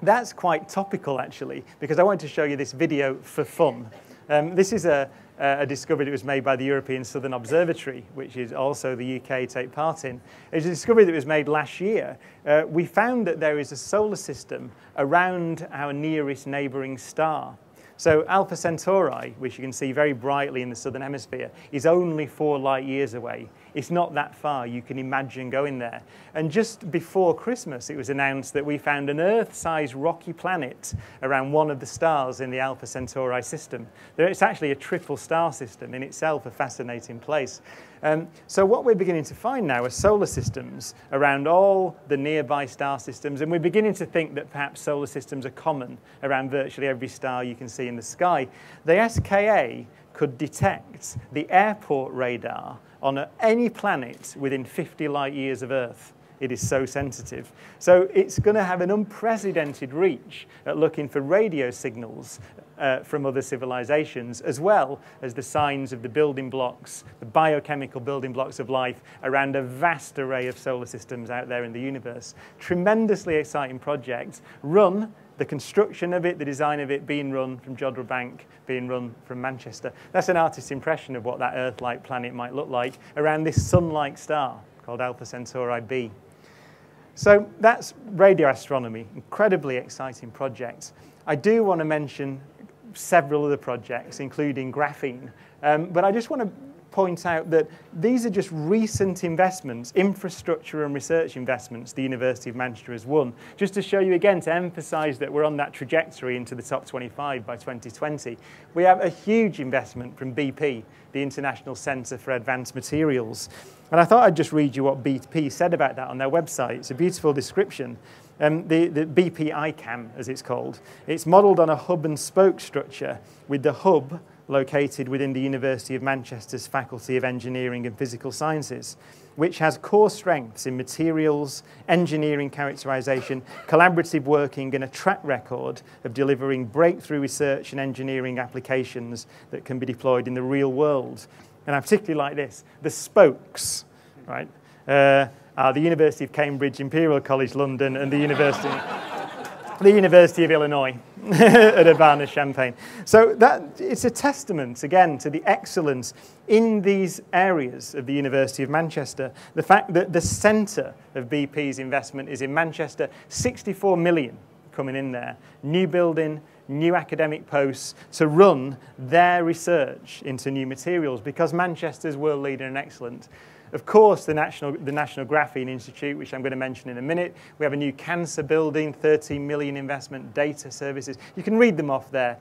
that's quite topical, actually, because I wanted to show you this video for fun. This is a discovery that was made by the European Southern Observatory, which is also the UK take part in. It's a discovery that was made last year. We found that there is a solar system around our nearest neighbouring star. So Alpha Centauri, which you can see very brightly in the southern hemisphere, is only 4 light years away. It's not that far. You can imagine going there. And just before Christmas, it was announced that we found an Earth-sized rocky planet around one of the stars in the Alpha Centauri system. It's actually a triple star system, in itself a fascinating place. So what we're beginning to find now are solar systems around all the nearby star systems, and we're beginning to think that perhaps solar systems are common around virtually every star you can see in the sky. The SKA could detect the airport radar on any planet within 50 light years of Earth. It is so sensitive. So it's going to have an unprecedented reach at looking for radio signals from other civilizations, as well as the signs of the building blocks, the biochemical building blocks of life around a vast array of solar systems out there in the universe. Tremendously exciting project, run, the construction of it, the design of it being run from Jodrell Bank, being run from Manchester. That's an artist's impression of what that Earth-like planet might look like around this sun-like star called Alpha Centauri b. So that's radio astronomy, incredibly exciting project. I do want to mention several other projects, including graphene, but I just want to point out that these are just recent investments, infrastructure and research investments the University of Manchester has won, just to show you again, to emphasize that we're on that trajectory into the top 25 by 2020. We have a huge investment from BP, the International Centre for Advanced Materials. And I thought I'd just read you what BP said about that on their website. It's a beautiful description. The BP ICAM, as it's called, it's modelled on a hub and spoke structure, with the hub located within the University of Manchester's Faculty of Engineering and Physical Sciences, which has core strengths in materials, engineering characterization, collaborative working, and a track record of delivering breakthrough research and engineering applications that can be deployed in the real world. And I particularly like this, the spokes, right? Are the University of Cambridge, Imperial College London, and the University of Illinois at Urbana-Champaign. So it's a testament, again, to the excellence in these areas of the University of Manchester. The fact that the centre of BP's investment is in Manchester, 64 million coming in there. New building, new academic posts to run their research into new materials, because Manchester's world leader and excellent. Of course, the National Graphene Institute, which I'm going to mention in a minute. We have a new cancer building, 13 million investment, data services. You can read them off there.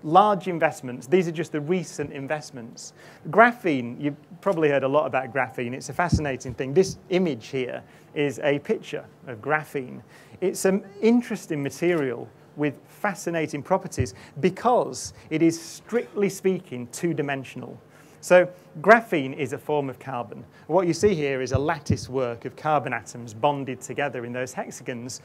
Large investments. These are just the recent investments. Graphene, you've probably heard a lot about graphene. It's a fascinating thing. This image here is a picture of graphene. It's an interesting material with fascinating properties because it is, strictly speaking, two-dimensional. So graphene is a form of carbon. What you see here is a lattice work of carbon atoms bonded together in those hexagons.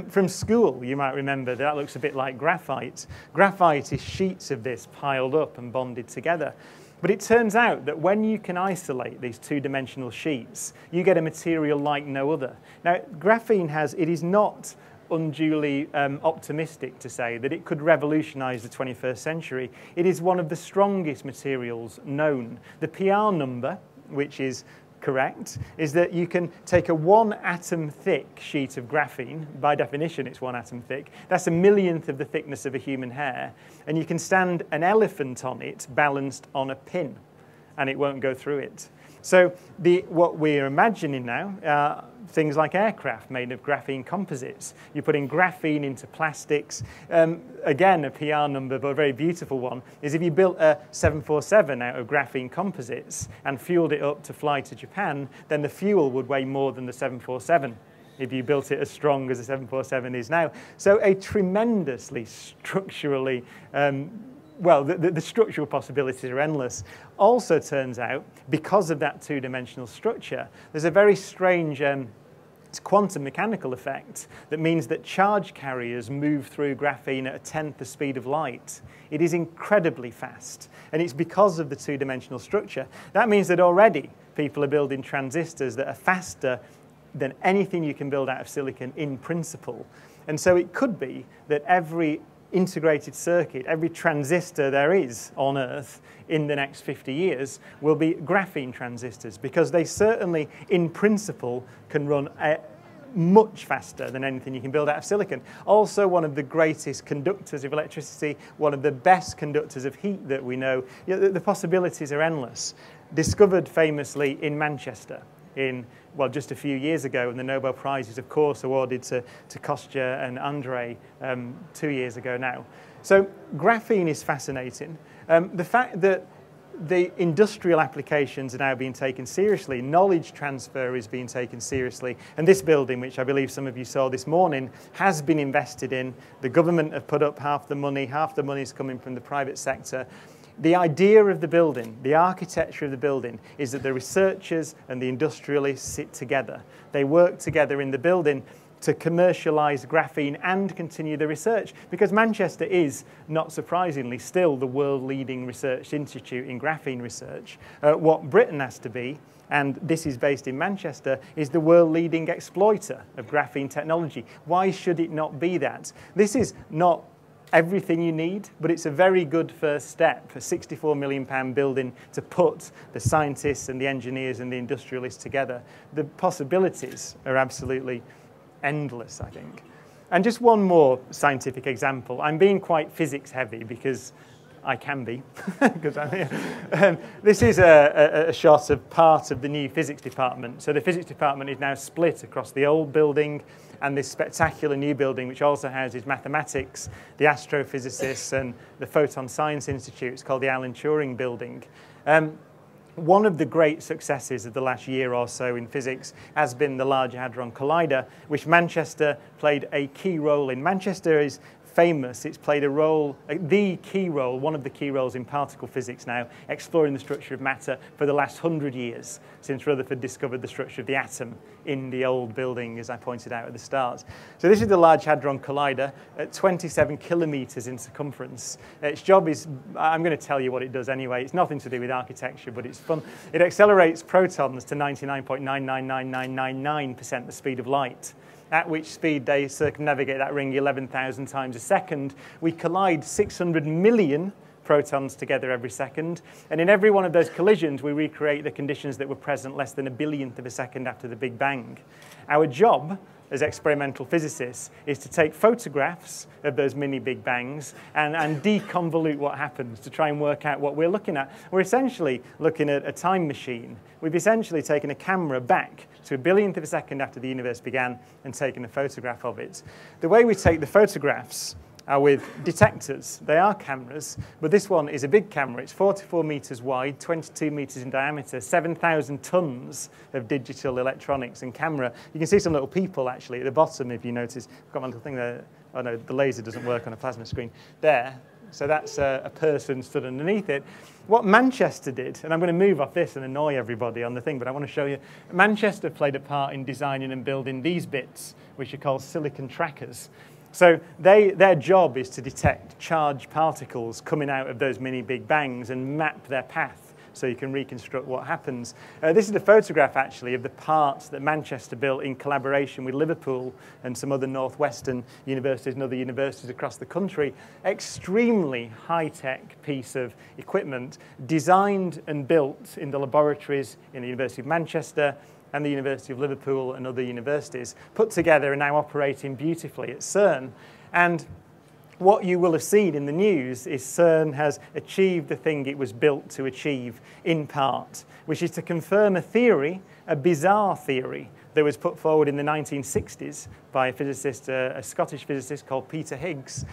From school, you might remember that looks a bit like graphite. Graphite is sheets of this piled up and bonded together. But it turns out that when you can isolate these two-dimensional sheets, you get a material like no other. Now, graphene it is not unduly optimistic to say that it could revolutionize the 21st century. It is one of the strongest materials known. The PR number, which is correct, is that you can take a 1 atom thick sheet of graphene. By definition, it's 1 atom thick. That's a millionth of the thickness of a human hair. And you can stand an elephant on it balanced on a pin, and it won't go through it. So what we're imagining now are things like aircraft made of graphene composites. You're putting graphene into plastics. Again, a PR number, but a very beautiful one, is if you built a 747 out of graphene composites and fueled it up to fly to Japan, then the fuel would weigh more than the 747 if you built it as strong as the 747 is now. So a tremendously structurally well, the structural possibilities are endless. Also turns out, because of that two-dimensional structure, there's a very strange quantum mechanical effect that means that charge carriers move through graphene at a tenth the speed of light. It is incredibly fast, and it's because of the two-dimensional structure. That means that already people are building transistors that are faster than anything you can build out of silicon in principle. And so it could be that every integrated circuit, every transistor there is on Earth in the next 50 years will be graphene transistors, because they certainly, in principle, can run much faster than anything you can build out of silicon. Also one of the greatest conductors of electricity, one of the best conductors of heat that we know. The possibilities are endless. Discovered famously in Manchester well, just a few years ago, and the Nobel Prize is, of course, awarded to Kostya and Andrei 2 years ago now. So graphene is fascinating. The fact that the industrial applications are now being taken seriously, knowledge transfer is being taken seriously, and this building, which I believe some of you saw this morning, has been invested in. The government have put up half the money is coming from the private sector. The idea of the building, the architecture of the building, is that the researchers and the industrialists sit together. They work together in the building to commercialize graphene and continue the research, because Manchester is, not surprisingly, still the world-leading research institute in graphene research. What Britain has to be, and this is based in Manchester, is the world-leading exploiter of graphene technology. Why should it not be that? This is not everything you need, but it's a very good first step, a £64 million building to put the scientists and the engineers and the industrialists together. The possibilities are absolutely endless, I think. And just one more scientific example. I'm being quite physics heavy because I can be, because I'm here. This is a shot of part of the new physics department. So the physics department is now split across the old building and this spectacular new building, which also houses mathematics, the astrophysicists, and the Photon Science Institute. It's called the Alan Turing Building. One of the great successes of the last year or so in physics has been the Large Hadron Collider, which Manchester played a key role in. Manchester is famous. It's played a role, the key role, one of the key roles in particle physics now, exploring the structure of matter for the last 100 years, since Rutherford discovered the structure of the atom in the old building, as I pointed out at the start. So this is the Large Hadron Collider at 27 kilometers in circumference. Its job is, I'm going to tell you what it does anyway. It's nothing to do with architecture, but it's fun. It accelerates protons to 99.999999% the speed of light, at which speed they circumnavigate that ring 11,000 times a second. We collide 600 million protons together every second, and in every one of those collisions we recreate the conditions that were present less than a billionth of a second after the Big Bang. Our job as experimental physicists is to take photographs of those mini Big Bangs and deconvolute what happens to try and work out what we're looking at. We're essentially looking at a time machine. We've essentially taken a camera back to a billionth of a second after the universe began and taken a photograph of it. The way we take the photographs are with detectors. They are cameras, but this one is a big camera. It's 44 meters wide, 22 meters in diameter, 7,000 tons of digital electronics and camera. You can see some little people actually at the bottom, if you notice. I've got my little thing there. Oh no, the laser doesn't work on a plasma screen. There. So that's a person stood underneath it. What Manchester did, and I'm going to move off this and annoy everybody on the thing, but I want to show you, Manchester played a part in designing and building these bits, which are called silicon trackers. So their job is to detect charged particles coming out of those mini Big Bangs and map their path so you can reconstruct what happens. This is a photograph, actually, of the parts that Manchester built in collaboration with Liverpool and some other northwestern universities and other universities across the country. Extremely high-tech piece of equipment designed and built in the laboratories in the University of Manchester and the University of Liverpool and other universities, put together and now operating beautifully at CERN. And what you will have seen in the news is CERN has achieved the thing it was built to achieve in part, which is to confirm a theory, a bizarre theory, that was put forward in the 1960s by a physicist, a Scottish physicist called Peter Higgs,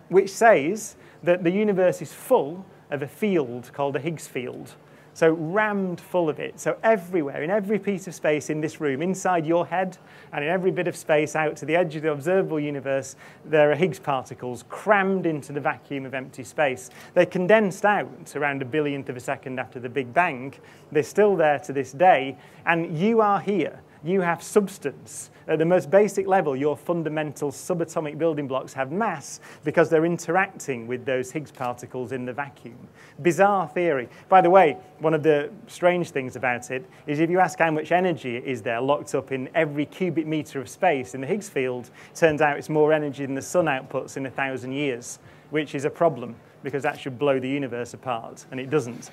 which says that the universe is full of a field called a Higgs field. So rammed full of it. So everywhere, in every piece of space in this room, inside your head, and in every bit of space out to the edge of the observable universe, there are Higgs particles crammed into the vacuum of empty space. They condensed out around a billionth of a second after the Big Bang. They're still there to this day, and you are here. you have substance. At the most basic level, your fundamental subatomic building blocks have mass because they're interacting with those Higgs particles in the vacuum. Bizarre theory. By the way, one of the strange things about it is if you ask how much energy is there locked up in every cubic meter of space in the Higgs field, it turns out it's more energy than the sun outputs in 1,000 years, which is a problem because that should blow the universe apart, and it doesn't.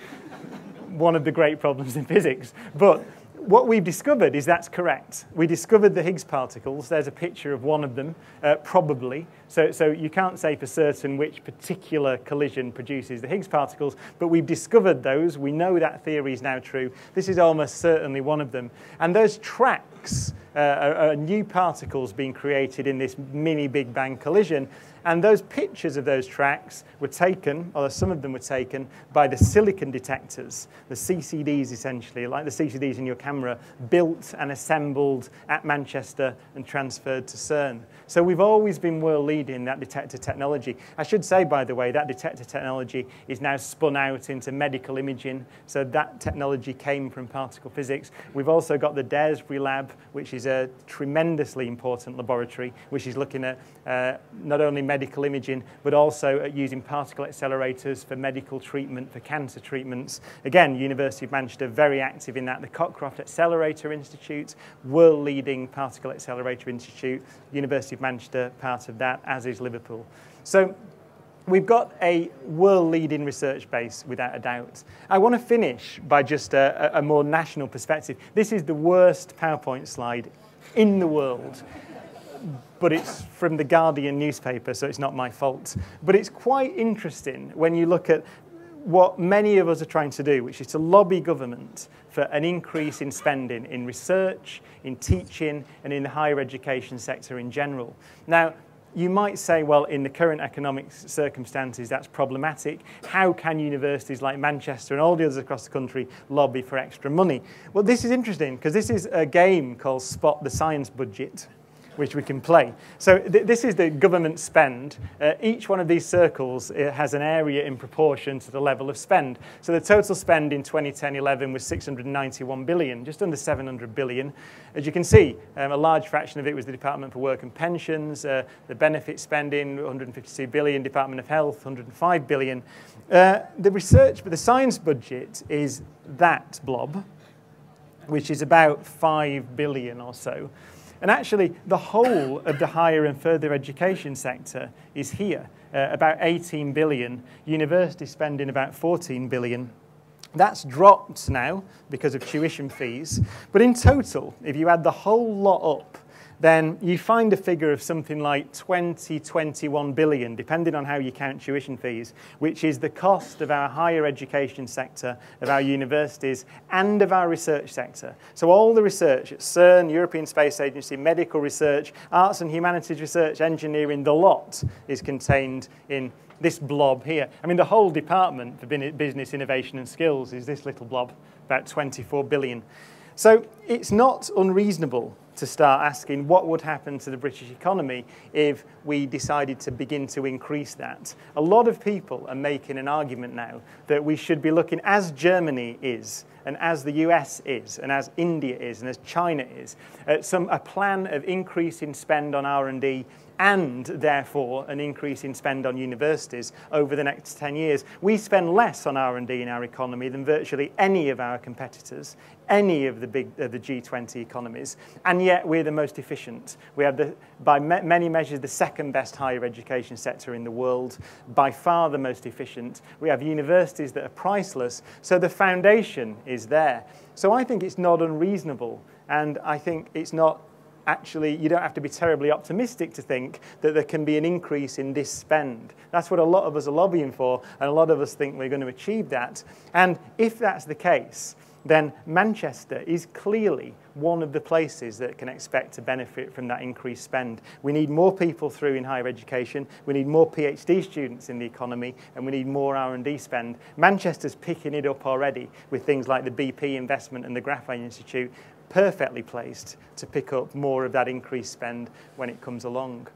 One of the great problems in physics. But what we've discovered is that's correct. We discovered the Higgs particles. There's a picture of one of them, probably. So you can't say for certain which particular collision produces the Higgs particles, but we've discovered those. We know that theory is now true. This is almost certainly one of them. And those tracks are new particles being created in this mini Big Bang collision. And those pictures of those tracks were taken, or some of them were taken, by the silicon detectors, the CCDs essentially, like the CCDs in your camera, built and assembled at Manchester and transferred to CERN. So we've always been world leading that detector technology. I should say, by the way, that detector technology is now spun out into medical imaging. So that technology came from particle physics. We've also got the Daresbury lab, which is a tremendously important laboratory, which is looking at not only medical imaging, but also at using particle accelerators for medical treatment, for cancer treatments. Again, University of Manchester, very active in that. The Cockcroft Accelerator Institute, world-leading particle accelerator institute. University of Manchester, part of that, as is Liverpool. So we've got a world-leading research base, without a doubt. I want to finish by just a more national perspective. This is the worst PowerPoint slide in the world, but it's from the Guardian newspaper, so it's not my fault. But it's quite interesting when you look at what many of us are trying to do, which is to lobby government for an increase in spending in research, in teaching, and in the higher education sector in general. Now, you might say, well, in the current economic circumstances, that's problematic. How can universities like Manchester and all the others across the country lobby for extra money? Well, this is interesting, because this is a game called Spot the Science Budget, which we can play. So this is the government spend. Each one of these circles has an area in proportion to the level of spend. So the total spend in 2010-11 was 691 billion, just under 700 billion. As you can see, a large fraction of it was the Department for Work and Pensions, the benefit spending, 152 billion, Department of Health, 105 billion. The research, but the science budget is that blob, which is about 5 billion or so. And actually, the whole of the higher and further education sector is here, about 18 billion, universities spending about 14 billion. That's dropped now because of tuition fees. But in total, if you add the whole lot up, then you find a figure of something like 20, 21 billion, depending on how you count tuition fees, which is the cost of our higher education sector, of our universities, and of our research sector. So all the research at CERN, European Space Agency, medical research, arts and humanities research, engineering, the lot is contained in this blob here. I mean, the whole department for business, innovation and skills is this little blob, about 24 billion. So it's not unreasonable to start asking what would happen to the British economy if we decided to begin to increase that. A lot of people are making an argument now that we should be looking, as Germany is, and as the US is, and as India is, and as China is, at a plan of increasing spend on R&D and therefore an increase in spend on universities over the next 10 years. We spend less on R&D in our economy than virtually any of our competitors, any of the G20 economies, and yet we're the most efficient. We have, by many measures, the second best higher education sector in the world, by far the most efficient. We have universities that are priceless, so the foundation is there. So I think it's not unreasonable, and I think it's not actually, you don't have to be terribly optimistic to think that there can be an increase in this spend. That's what a lot of us are lobbying for, and a lot of us think we're going to achieve that. And if that's the case, then Manchester is clearly one of the places that can expect to benefit from that increased spend. We need more people through in higher education, we need more PhD students in the economy, and we need more R&D spend. Manchester's picking it up already with things like the BP investment and the Graphene Institute, perfectly placed to pick up more of that increased spend when it comes along.